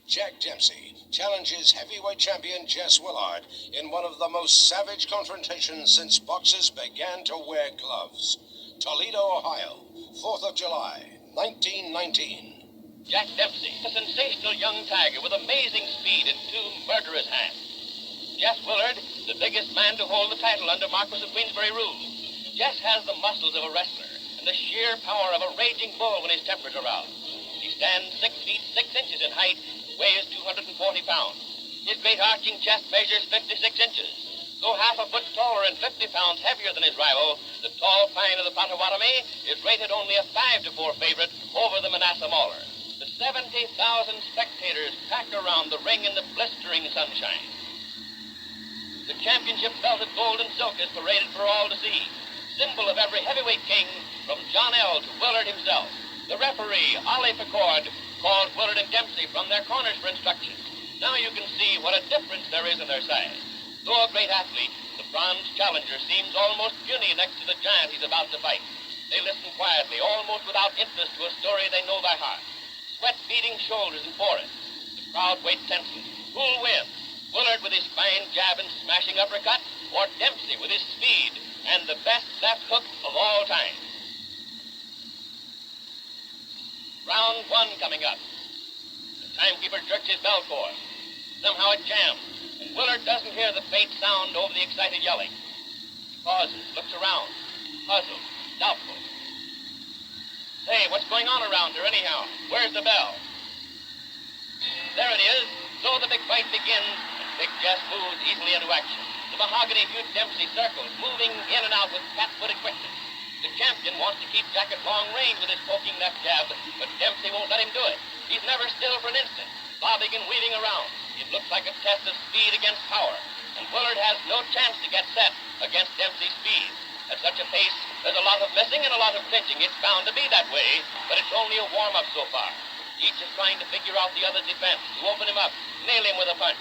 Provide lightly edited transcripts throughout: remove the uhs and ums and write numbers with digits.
Jack Dempsey challenges heavyweight champion Jess Willard in one of the most savage confrontations since boxers began to wear gloves. Toledo, Ohio, 4th of July, 1919. Jack Dempsey, a sensational young tiger with amazing speed and two murderous hands. Jess Willard, the biggest man to hold the title under Marquis of Queensberry rule. Jess has the muscles of a wrestler and the sheer power of a raging bull when his temper's aroused. He stands 6 feet 6 inches in height, weighs 240 pounds. His great arching chest measures 56 inches. Though half a foot taller and 50 pounds heavier than his rival, the tall pine of the Potawatomi is rated only a 5-4 favorite over the Manasseh Mauler. The 70,000 spectators pack around the ring in the blistering sunshine. The championship belted gold and silk is paraded for all to see, symbol of every heavyweight king, from John L. to Willard himself. The referee, Ollie Picord, called Willard and Dempsey from their corners for instructions. Now you can see what a difference there is in their size. Though a great athlete, the bronze challenger seems almost puny next to the giant he's about to fight. They listen quietly, almost without interest, to a story they know by heart. Sweat-beading shoulders and forehead. The crowd waits tensely. Who'll win? Willard with his fine jab and smashing uppercut, or Dempsey with his speed and the best left hook of all time? Round 1 coming up. The timekeeper jerks his bell cord. Somehow it jams, and Willard doesn't hear the faint sound over the excited yelling. He pauses, looks around, puzzled, doubtful. Hey, what's going on around here anyhow? Where's the bell? There it is. So the big fight begins, and Big Jess moves easily into action. The mahogany-hued Dempsey circles, moving in and out with cat-footed quickness. The champion wants to keep Jack at long range with his poking left jab, but Dempsey won't let him do it. He's never still for an instant, bobbing and weaving around. It looks like a test of speed against power, and Willard has no chance to get set against Dempsey's speed. At such a pace, there's a lot of missing and a lot of clinching. It's bound to be that way, but it's only a warm-up so far. Each is trying to figure out the other's defense, to open him up, nail him with a punch.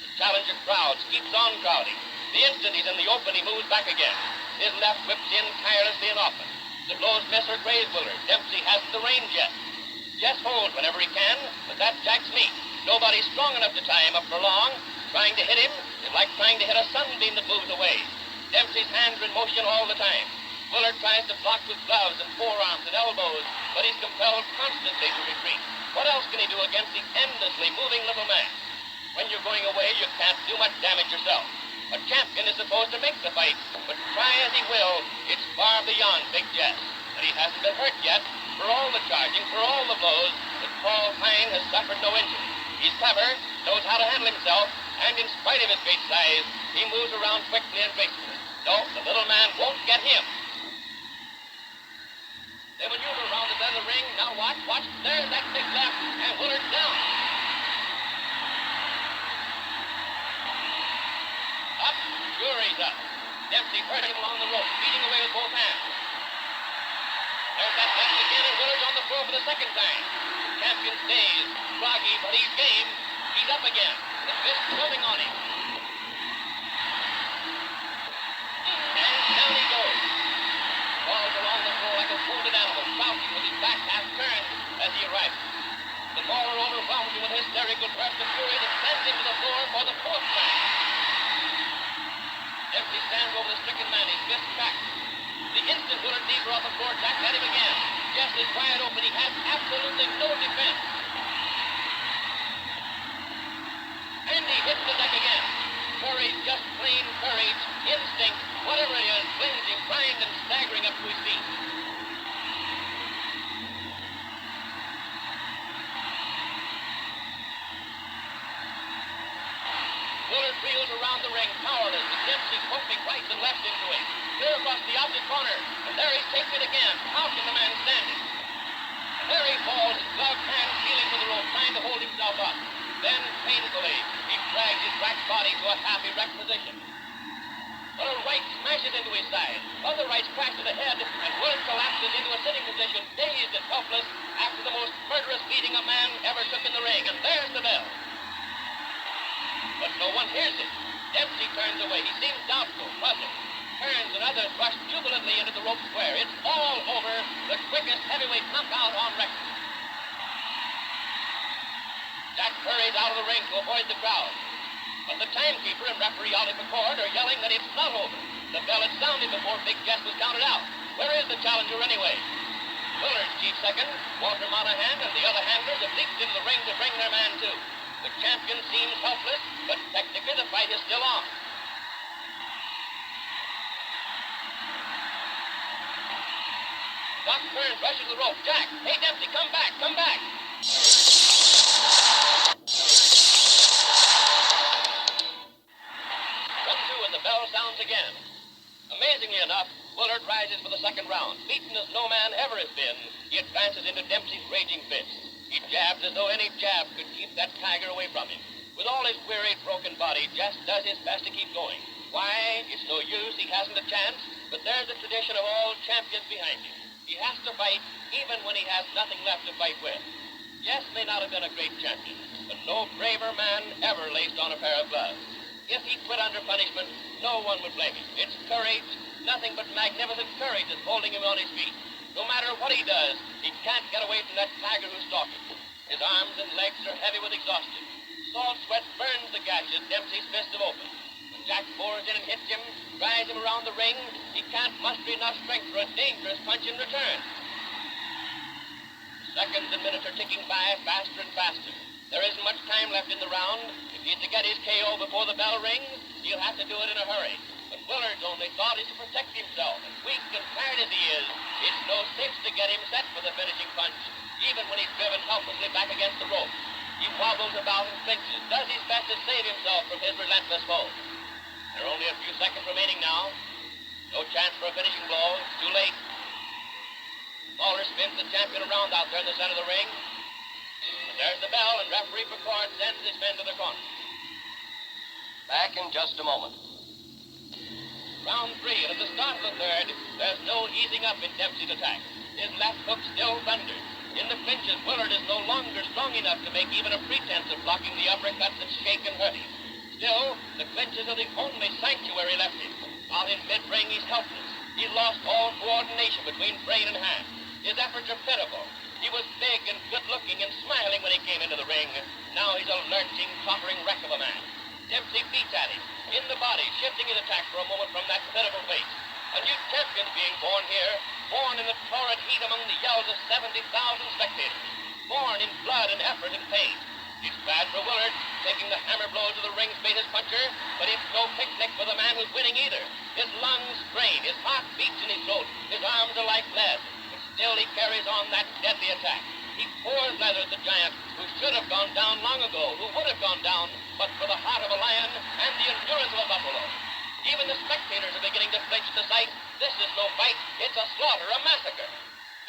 The challenger crowds keeps on crowding. The instant he's in the open, he moves back again. His left whips in tirelessly and often. The blows miss or graze Willard. Dempsey hasn't the range yet. Jess holds whenever he can, but that's Jack's meat. Nobody's strong enough to tie him up for long. Trying to hit him is like trying to hit a sunbeam that moves away. Dempsey's hands are in motion all the time. Willard tries to block with gloves and forearms and elbows, but he's compelled constantly to retreat. What else can he do against the endlessly moving little man? When you're going away, you can't do much damage yourself. A champion is supposed to make the fight, but try as he will, it's far beyond Big Jess. And he hasn't been hurt yet. For all the charging, for all the blows, the tall pine has suffered no injury. He's clever, knows how to handle himself, and in spite of his great size, he moves around quickly and gracefully. No, the little man won't get him. They maneuver around the bend of the ring. Now watch. There's that big left, and Willard's down. Up, sure he's up. Dempsey hurting him along the rope, beating away with both hands. There's that left again, and Willard's on the floor for the second time. The champion stays, groggy, but he's game. He's up again. The fist pulling on him. And down he goes. Falls along the floor like a wounded animal, crouching with his back half turned as he arrives. The baller overwhelms him with a hysterical burst of fury that sends him to the floor for the 4th time. Dempsey stands over the stricken man, his fist cracked. The instant Willard knees were off the floor, Jack had him again. Jess is wide open. He has absolutely no defense. And he hits the deck again. Courage, just plain courage, instinct, whatever it is, flings him primed and staggering up to his feet. Willard wheels around the ring, powerless, with Dempsey poking right and left into him. Clear across the opposite corner, and there he takes it again. How can the man stand it? And there he falls, his gloved hand feeling for the rope, trying to hold himself up. Then, painfully, he drags his back body to a half-erect position. But a right smashes into his side. Other rights crash to the head, and Willard collapses into a sitting position, dazed and helpless, after the most murderous beating a man ever took in the ring. And there's the bell. But no one hears it. Dempsey turns away. He seems doubtful, puzzled. Turns and others rush jubilantly into the rope square. It's all over. The quickest heavyweight knockout on record. Jack hurries out of the ring to avoid the crowd. But the timekeeper and referee Ollie McCord are yelling that it's not over. The bell had sounded before Big Jess was counted out. Where is the challenger anyway? Willard's chief second, Walter Monahan, and the other handlers have leaped into the ring to bring their man to. The champion seems helpless, but technically the fight is still on. Doc Burns rushes the rope. Jack, hey Dempsey, come back, come back. 1-2 and the bell sounds again. Amazingly enough, Willard rises for the second round. Beaten as no man ever has been, he advances into Dempsey's raging fist. He jabs as though any jab could keep that tiger away from him. With all his wearied, broken body, Jess does his best to keep going. Why? It's no use, he hasn't a chance, but there's the tradition of all champions behind him. He has to fight even when he has nothing left to fight with. Jess may not have been a great champion, but no braver man ever laced on a pair of gloves. If he quit under punishment, no one would blame him. It's courage, nothing but magnificent courage that's holding him on his feet. No matter what he does, he can't get away from that tiger who's stalking him. His arms and legs are heavy with exhaustion. Salt sweat burns the gashes Dempsey's fists have opened. When Jack bores in and hits him, drives him around the ring, he can't muster enough strength for a dangerous punch in return. Seconds and minutes are ticking by faster and faster. There isn't much time left in the round. If he's to get his KO before the bell rings, he'll have to do it in a hurry. But Willard's only thought is to protect himself, and weak and tired as he is, it's no sense to get him set for the finishing punch, even when he's driven helplessly back against the rope. He wobbles about and flinches, does his best to save himself from his relentless foe. There are only a few seconds remaining now. No chance for a finishing blow. It's too late. Lawler spins the champion around out there in the center of the ring. And there's the bell, and referee McCord sends his men to their corner. Back in just a moment. Round 3, and at the start of the third, there's no easing up in Dempsey's attack. His left hook still thunders. In the clinches, Willard is no longer strong enough to make even a pretense of blocking the uppercuts that shake and hurt him. Still, the clinches are the only sanctuary left him. Out in mid-ring, he's helpless. He's lost all coordination between brain and hand. His efforts are pitiful. He was big and good-looking and smiling when he came into the ring. Now he's a lurching, tottering wreck of a man. Dempsey beats at him, in the body, shifting his attack for a moment from that pitiful face. A new champion being born here, born in the torrid heat among the yells of 70,000 spectators, born in blood and effort and pain. It's bad for Willard, taking the hammer blows of the ring's greatest puncher, but it's no picnic for the man who's winning either. His lungs strain, his heart beats in his throat, his arms are like lead, but still he carries on that deadly attack. He pours leather at the giant who should have gone down long ago, who would have gone down, but for the heart of a lion and the endurance of a buffalo. Even the spectators are beginning to flinch at the sight. This is no fight, it's a slaughter, a massacre.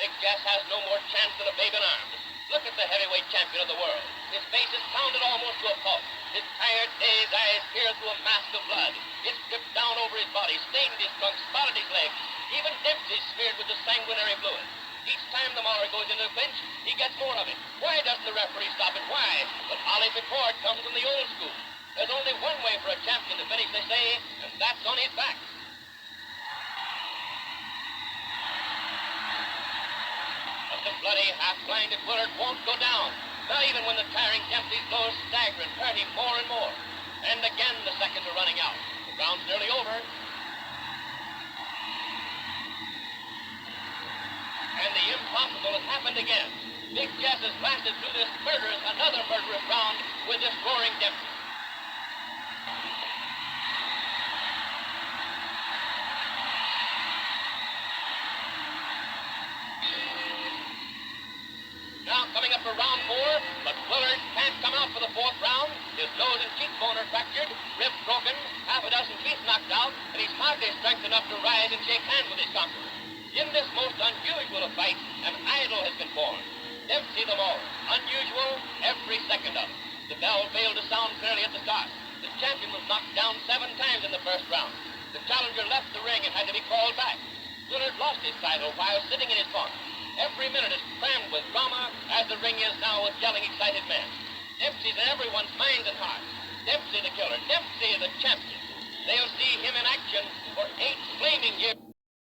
Big Jess has no more chance than a babe in arms. Look at the heavyweight champion of the world. His face is pounded almost to a pulp. His tired, dazed eyes peer through a mask of blood. It's dripped down over his body, stained his trunk, spotted his legs. Even Dempsey's smeared with the sanguinary fluid. Each time the mauler goes into a clinch, he gets more of it. Why doesn't the referee stop it? Why? But Ollie McCord comes from the old school. There's only one way for a champion to finish, they say, and that's on his back. But the bloody, half-blinded Willard won't go down. Not even when the tiring Dempsey's blows stagger and hurt him more and more. And again the seconds are running out. The round's nearly over. And the impossible has happened again. Big Jess has lasted through this another murderous round with this roaring Dempsey. Now coming up for round 4, but Willard can't come out for the 4th round. His nose and cheekbone are fractured, ribs broken, half a dozen teeth knocked out, and he's hardly strength enough to rise and shake hands with his conqueror. In this most unusual of fights, an idol has been born. Dempsey the Mauler. Unusual, every second of it. The bell failed to sound clearly at the start. The champion was knocked down 7 times in the first round. The challenger left the ring and had to be called back. Willard lost his title while sitting in his corner. Every minute is crammed with drama, as the ring is now with yelling, excited men. Dempsey's in everyone's minds and hearts. Dempsey the killer. Dempsey the champion. They'll see him in action for 8 flaming years.